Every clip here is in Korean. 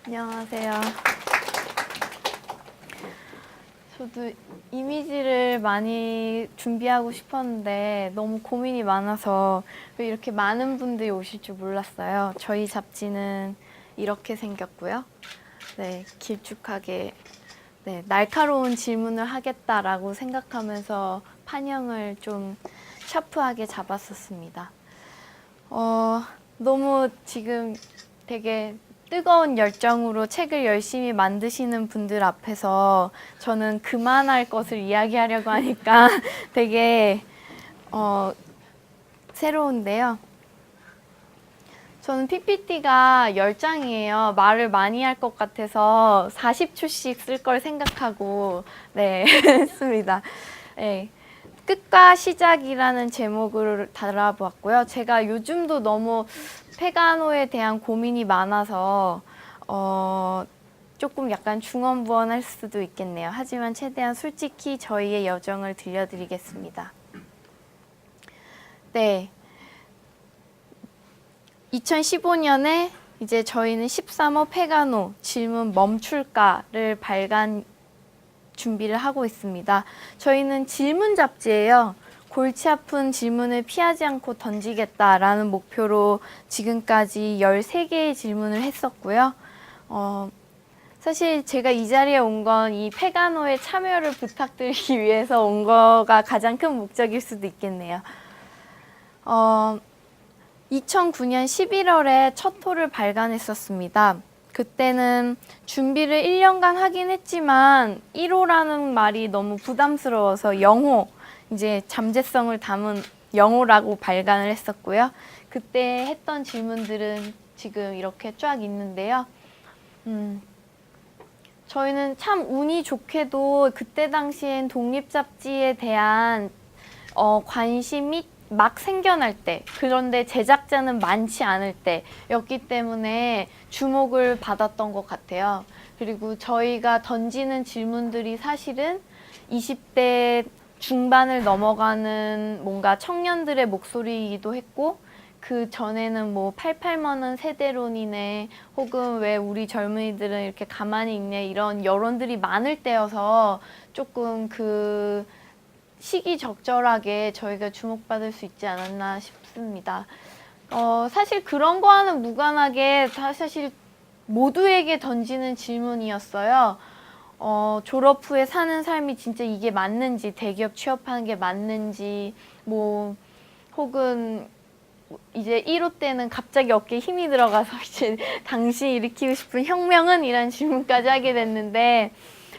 안녕하세요. 저도 이미지를 많이 준비하고 싶었는데 너무 고민이 많아서 이렇게 많은 분들이 오실 줄 몰랐어요. 저희 잡지는 이렇게 생겼고요. 네, 길쭉하게 날카로운 질문을 하겠다라고 생각하면서 판형을 좀 샤프하게 잡았었습니다. 너무 지금 되게 뜨거운 열정으로 책을 열심히 만드시는 분들 앞에서 저는 그만할 것을 이야기하려고 하니까 되게 새로운데요. 저는 PPT가 10장이에요. 말을 많이 할 것 같아서 40초씩 쓸 걸 생각하고 했습니다. 네. 끝과 시작이라는 제목을 달아보았고요. 제가 요즘도 너무 페가노에 대한 고민이 많아서 조금 약간 중언부언할 수도 있겠네요. 하지만 최대한 솔직히 저희의 여정을 들려드리겠습니다. 네. 2015년에 이제 저희는 13호 페가노 질문 멈출까를 발간 준비를 하고 있습니다. 저희는 질문 잡지예요. 골치 아픈 질문을 피하지 않고 던지겠다라는 목표로 지금까지 13개의 질문을 했었고요. 사실 제가 이 자리에 온 건 이 페가노의 참여를 부탁드리기 위해서 온 거가 가장 큰 목적일 수도 있겠네요. 2009년 11월에 첫 호를 발간했었습니다. 그때는 준비를 1년간 하긴 했지만 1호라는 말이 너무 부담스러워서 0호, 이제 잠재성을 담은 0호라고 발간을 했었고요. 그때 했던 질문들은 지금 이렇게 쫙 있는데요. 저희는 참 운이 좋게도 그때 당시엔 독립잡지에 대한 관심이 막 생겨날 때, 그런데 제작자는 많지 않을 때였기 때문에 주목을 받았던 것 같아요. 그리고 저희가 던지는 질문들이 사실은 20대 중반을 넘어가는 뭔가 청년들의 목소리이기도 했고, 그 전에는 뭐 88만원 세대론이네, 혹은 왜 우리 젊은이들은 이렇게 가만히 있네, 이런 여론들이 많을 때여서 조금 그 시기적절하게 저희가 주목받을 수 있지 않았나 싶습니다. 사실 그런 거와는 무관하게 사실 모두에게 던지는 질문이었어요. 졸업 후에 사는 삶이 진짜 이게 맞는지, 대기업 취업하는 게 맞는지, 뭐 혹은 이제 1호 때는 갑자기 어깨에 힘이 들어가서 이제 당신이 일으키고 싶은 혁명은? 이란 질문까지 하게 됐는데,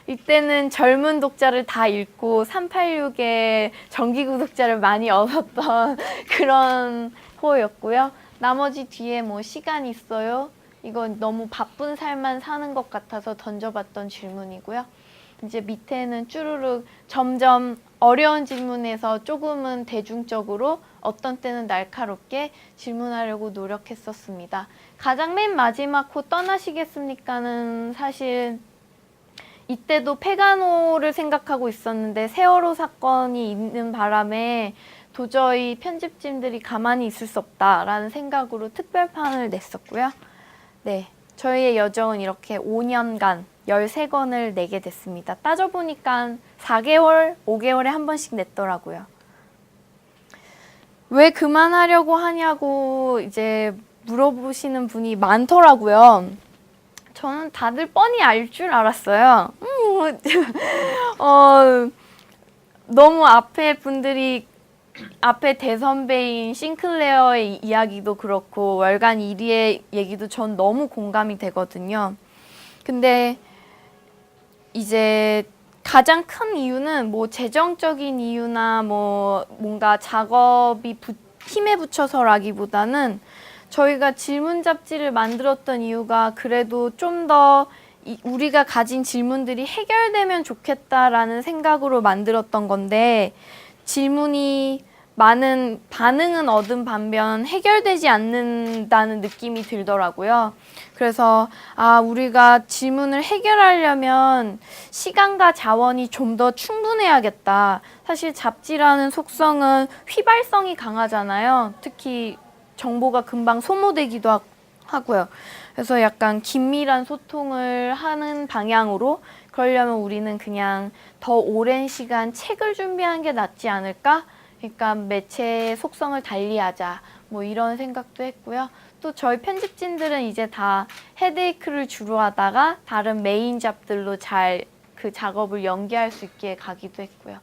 이때는 젊은 독자를 다 읽고 386의 정기 구독자를 많이 얻었던 그런 호였고요. 나머지 뒤에 뭐 시간 있어요? 이건 너무 바쁜 삶만 사는 것 같아서 던져봤던 질문이고요. 이제 밑에는 쭈루룩 점점 어려운 질문에서 조금은 대중적으로, 어떤 때는 날카롭게 질문하려고 노력했었습니다. 가장 맨 마지막 호 떠나시겠습니까는 사실 이때도 페가노를 생각하고 있었는데 세월호 사건이 있는 바람에 도저히 편집진들이 가만히 있을 수 없다라는 생각으로 특별판을 냈었고요. 네, 저희의 여정은 이렇게 5년간 13권을 내게 됐습니다. 따져보니까 4개월, 5개월에 한 번씩 냈더라고요. 왜 그만하려고 하냐고 이제 물어보시는 분이 많더라고요. 저는 다들 뻔히 알 줄 알았어요. 너무 앞에 대선배인 싱클레어의 이야기도 그렇고 월간 1위의 얘기도 전 너무 공감이 되거든요. 근데 이제 가장 큰 이유는 뭐 재정적인 이유나 뭐 뭔가 작업이 힘에 붙여서라기보다는 저희가 질문 잡지를 만들었던 이유가 그래도 좀 더 우리가 가진 질문들이 해결되면 좋겠다라는 생각으로 만들었던 건데, 질문이 많은 반응은 얻은 반면 해결되지 않는다는 느낌이 들더라고요. 그래서 우리가 질문을 해결하려면 시간과 자원이 좀 더 충분해야겠다. 사실 잡지라는 속성은 휘발성이 강하잖아요. 특히 정보가 금방 소모되기도 하고요. 그래서 약간 긴밀한 소통을 하는 방향으로 그러려면 우리는 그냥 더 오랜 시간 책을 준비하는 게 낫지 않을까? 그러니까 매체의 속성을 달리하자. 뭐 이런 생각도 했고요. 또 저희 편집진들은 이제 다 헤드에이크를 주로 하다가 다른 메인 잡들로 잘 그 작업을 연계할 수 있게 가기도 했고요.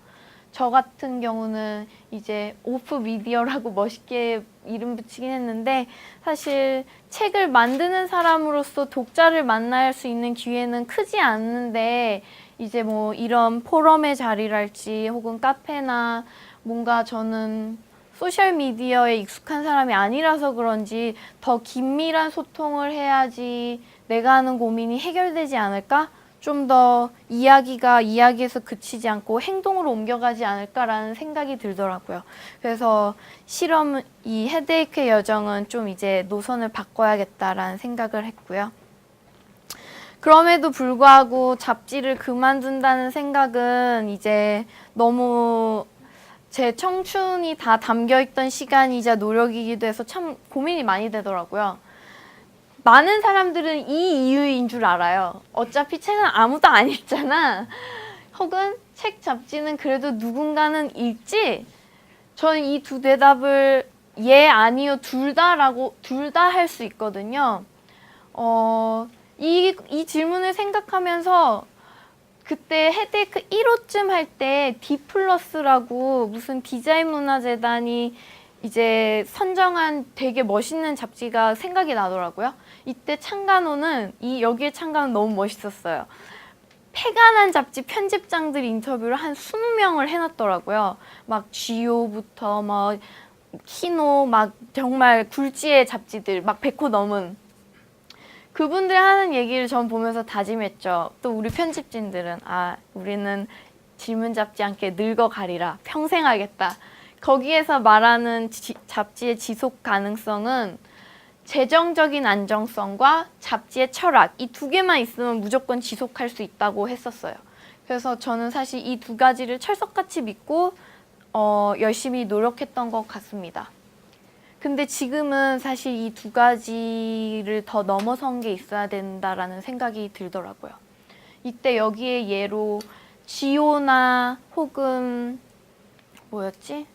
저 같은 경우는 이제 오프 미디어라고 멋있게 이름 붙이긴 했는데 사실 책을 만드는 사람으로서 독자를 만날 수 있는 기회는 크지 않는데 이제 뭐 이런 포럼의 자리랄지 혹은 카페나 뭔가 저는 소셜미디어에 익숙한 사람이 아니라서 그런지 더 긴밀한 소통을 해야지 내가 하는 고민이 해결되지 않을까? 좀 더 이야기가 이야기에서 그치지 않고 행동으로 옮겨가지 않을까라는 생각이 들더라고요. 그래서 이 헤드에이크의 여정은 좀 이제 노선을 바꿔야겠다라는 생각을 했고요. 그럼에도 불구하고 잡지를 그만둔다는 생각은 이제 너무 제 청춘이 다 담겨있던 시간이자 노력이기도 해서 참 고민이 많이 되더라고요. 많은 사람들은 이 이유인 줄 알아요. 어차피 책은 아무도 안 읽잖아. 혹은 책 잡지는 그래도 누군가는 읽지? 저는 이 두 대답을 예, 아니요, 둘 다 할 수 있거든요. 이 질문을 생각하면서 그때 헤드에이크 1호쯤 할 때 디플러스라고 무슨 디자인 문화재단이 이제 선정한 되게 멋있는 잡지가 생각이 나더라고요. 이때 창간호는 여기에 창간호 너무 멋있었어요. 패가 난 잡지 편집장들 인터뷰를 한 20명을 해놨더라고요. 막 GO부터 막 키노 막 정말 굴지의 잡지들 막 100호 넘은 그분들 하는 얘기를 전 보면서 다짐했죠. 또 우리 편집진들은 우리는 질문 잡지 않게 늙어가리라 평생 하겠다. 거기에서 말하는 잡지의 지속 가능성은 재정적인 안정성과 잡지의 철학 이 두 개만 있으면 무조건 지속할 수 있다고 했었어요. 그래서 저는 사실 이 두 가지를 철석같이 믿고 열심히 노력했던 것 같습니다. 근데 지금은 사실 이 두 가지를 더 넘어선 게 있어야 된다라는 생각이 들더라고요. 이때 여기에 예로 지오나 혹은 뭐였지?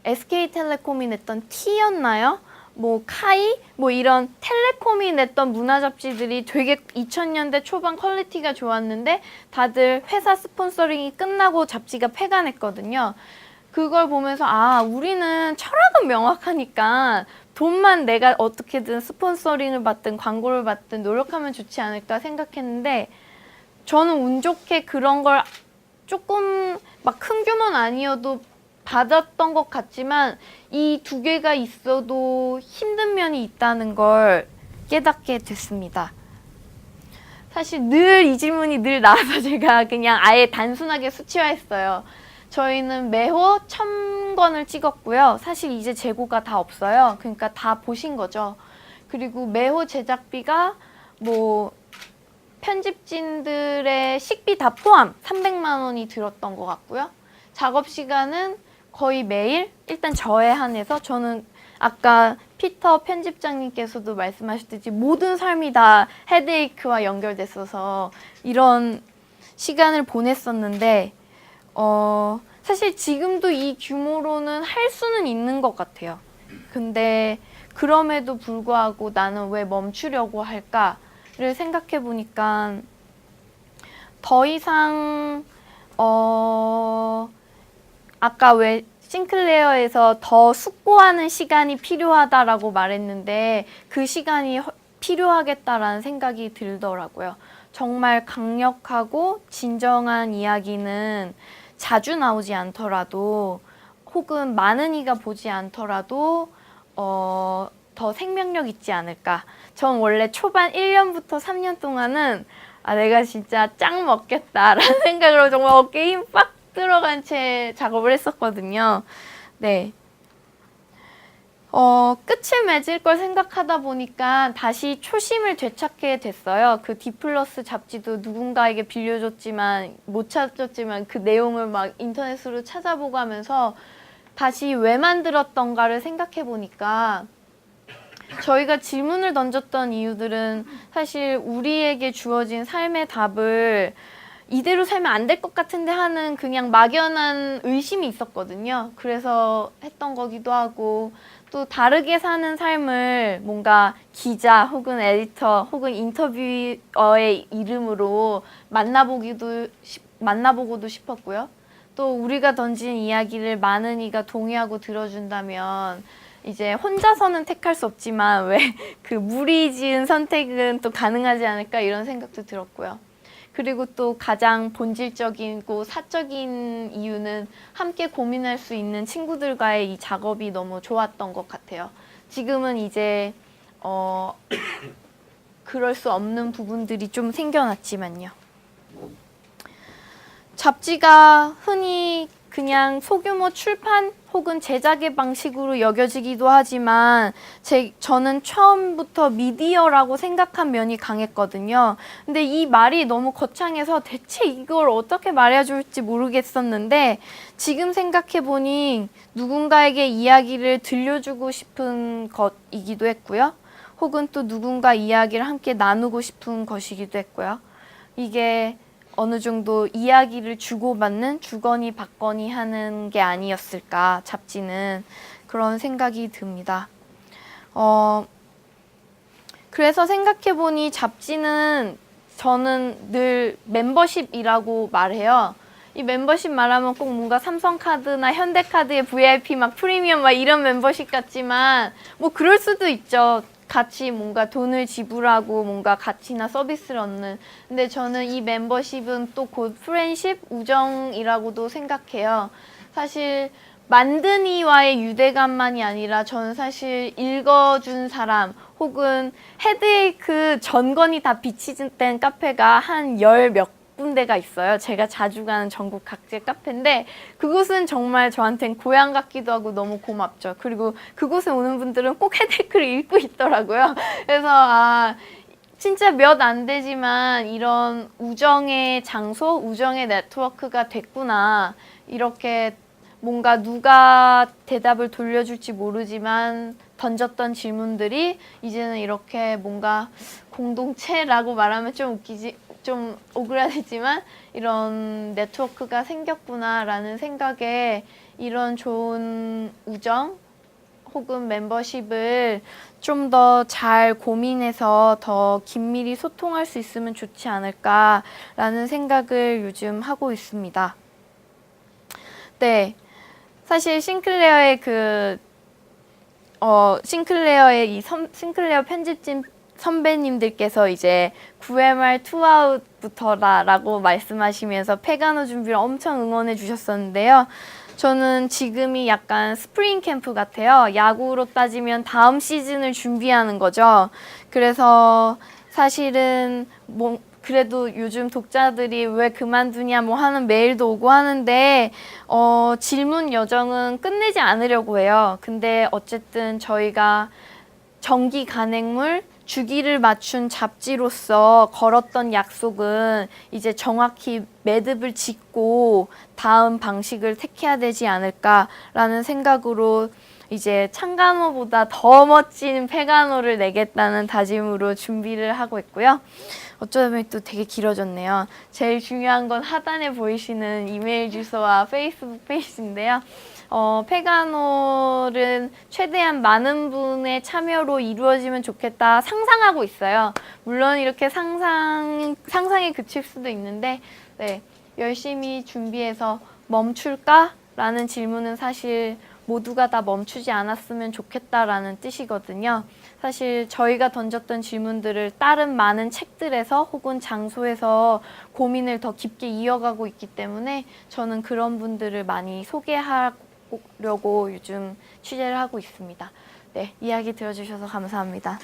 SK텔레콤이 냈던 T였나요? 뭐 카이? 뭐 이런 텔레콤이 냈던 문화 잡지들이 되게 2000년대 초반 퀄리티가 좋았는데 다들 회사 스폰서링이 끝나고 잡지가 폐간했거든요. 그걸 보면서 우리는 철학은 명확하니까 돈만 내가 어떻게든 스폰서링을 받든 광고를 받든 노력하면 좋지 않을까 생각했는데 저는 운 좋게 그런 걸 조금 막 큰 규모는 아니어도 받았던 것 같지만 이 두 개가 있어도 힘든 면이 있다는 걸 깨닫게 됐습니다. 사실 늘 이 질문이 늘 나와서 제가 그냥 아예 단순하게 수치화했어요. 저희는 매호 1000권을 찍었고요. 사실 이제 재고가 다 없어요. 그러니까 다 보신 거죠. 그리고 매호 제작비가 뭐 편집진들의 식비 다 포함 300만 원이 들었던 것 같고요. 작업 시간은 거의 매일 일단 저에 한해서 저는 아까 피터 편집장님께서도 말씀하셨듯이 모든 삶이 다 헤드에이크와 연결됐어서 이런 시간을 보냈었는데 사실 지금도 이 규모로는 할 수는 있는 것 같아요. 근데 그럼에도 불구하고 나는 왜 멈추려고 할까를 생각해 보니까 더 이상 아까 왜 싱클레어에서 더 숙고하는 시간이 필요하다라고 말했는데 그 시간이 필요하겠다라는 생각이 들더라고요. 정말 강력하고 진정한 이야기는 자주 나오지 않더라도 혹은 많은 이가 보지 않더라도 더 생명력 있지 않을까. 전 원래 초반 1년부터 3년 동안은 내가 진짜 짱 먹겠다라는 생각으로 정말 어깨에 힘 빡 들어간 채 작업을 했었거든요. 네. 끝을 맺을 걸 생각하다 보니까 다시 초심을 되찾게 됐어요. 그 디플러스 잡지도 누군가에게 빌려줬지만 못 찾았지만 그 내용을 막 인터넷으로 찾아보고 하면서 다시 왜 만들었던가를 생각해 보니까 저희가 질문을 던졌던 이유들은 사실 우리에게 주어진 삶의 답을 이대로 살면 안 될 것 같은데 하는 그냥 막연한 의심이 있었거든요. 그래서 했던 거기도 하고, 또 다르게 사는 삶을 뭔가 기자 혹은 에디터 혹은 인터뷰어의 이름으로 만나보고도 싶었고요. 또 우리가 던진 이야기를 많은 이가 동의하고 들어준다면 이제 혼자서는 택할 수 없지만 왜 그 무리지은 선택은 또 가능하지 않을까 이런 생각도 들었고요. 그리고 또 가장 본질적이고 사적인 이유는 함께 고민할 수 있는 친구들과의 이 작업이 너무 좋았던 것 같아요. 지금은 이제 그럴 수 없는 부분들이 좀 생겨났지만요. 잡지가 흔히 그냥 소규모 출판 혹은 제작의 방식으로 여겨지기도 하지만 저는 처음부터 미디어라고 생각한 면이 강했거든요. 근데 이 말이 너무 거창해서 대체 이걸 어떻게 말해야 좋을지 모르겠었는데 지금 생각해보니 누군가에게 이야기를 들려주고 싶은 것이기도 했고요. 혹은 또 누군가 이야기를 함께 나누고 싶은 것이기도 했고요. 이게 어느 정도 이야기를 주고받는 주거니 받거니 하는 게 아니었을까, 잡지는. 그런 생각이 듭니다. 그래서 생각해보니 잡지는 저는 늘 멤버십이라고 말해요. 이 멤버십 말하면 꼭 뭔가 삼성카드나 현대카드의 VIP 막 프리미엄 막 이런 멤버십 같지만 뭐 그럴 수도 있죠. 같이 뭔가 돈을 지불하고 뭔가 가치나 서비스를 얻는. 근데 저는 이 멤버십은 또 곧 프렌십, 우정이라고도 생각해요. 사실 만든 이와의 유대감만이 아니라 저는 사실 읽어준 사람 혹은 헤드에이크 전권이 다 비치된 카페가 한 열 몇 군데가 있어요. 제가 자주 가는 전국 각지의 카페인데 그곳은 정말 저한테는 고향 같기도 하고 너무 고맙죠. 그리고 그곳에 오는 분들은 꼭 헤드에이크를 읽고 있더라고요. 그래서 진짜 몇 안 되지만 이런 우정의 장소, 우정의 네트워크가 됐구나. 이렇게 뭔가 누가 대답을 돌려줄지 모르지만 던졌던 질문들이 이제는 이렇게 뭔가 공동체라고 말하면 좀 오그라들지만 이런 네트워크가 생겼구나라는 생각에 이런 좋은 우정 혹은 멤버십을 좀 더 잘 고민해서 더 긴밀히 소통할 수 있으면 좋지 않을까라는 생각을 요즘 하고 있습니다. 네, 사실 싱클레어의 싱클레어 편집진 선배님들께서 이제 9회말 투아웃부터라고 말씀하시면서 페가노 준비를 엄청 응원해 주셨었는데요. 저는 지금이 약간 스프링 캠프 같아요. 야구로 따지면 다음 시즌을 준비하는 거죠. 그래서 사실은 그래도 요즘 독자들이 왜 그만두냐 뭐 하는 메일도 오고 하는데 질문 여정은 끝내지 않으려고 해요. 근데 어쨌든 저희가 정기 간행물 주기를 맞춘 잡지로서 걸었던 약속은 이제 정확히 매듭을 짓고 다음 방식을 택해야 되지 않을까라는 생각으로 이제 창간호보다 더 멋진 페가노를 내겠다는 다짐으로 준비를 하고 있고요. 어쩌다 보니 또 되게 길어졌네요. 제일 중요한 건 하단에 보이시는 이메일 주소와 페이스북 페이지인데요. 페가노는 최대한 많은 분의 참여로 이루어지면 좋겠다 상상하고 있어요. 물론 이렇게 상상에 그칠 수도 있는데 네, 열심히 준비해서 멈출까? 라는 질문은 사실 모두가 다 멈추지 않았으면 좋겠다라는 뜻이거든요. 사실 저희가 던졌던 질문들을 다른 많은 책들에서 혹은 장소에서 고민을 더 깊게 이어가고 있기 때문에 저는 그런 분들을 많이 소개하려고 요즘 취재를 하고 있습니다. 네, 이야기 들어주셔서 감사합니다.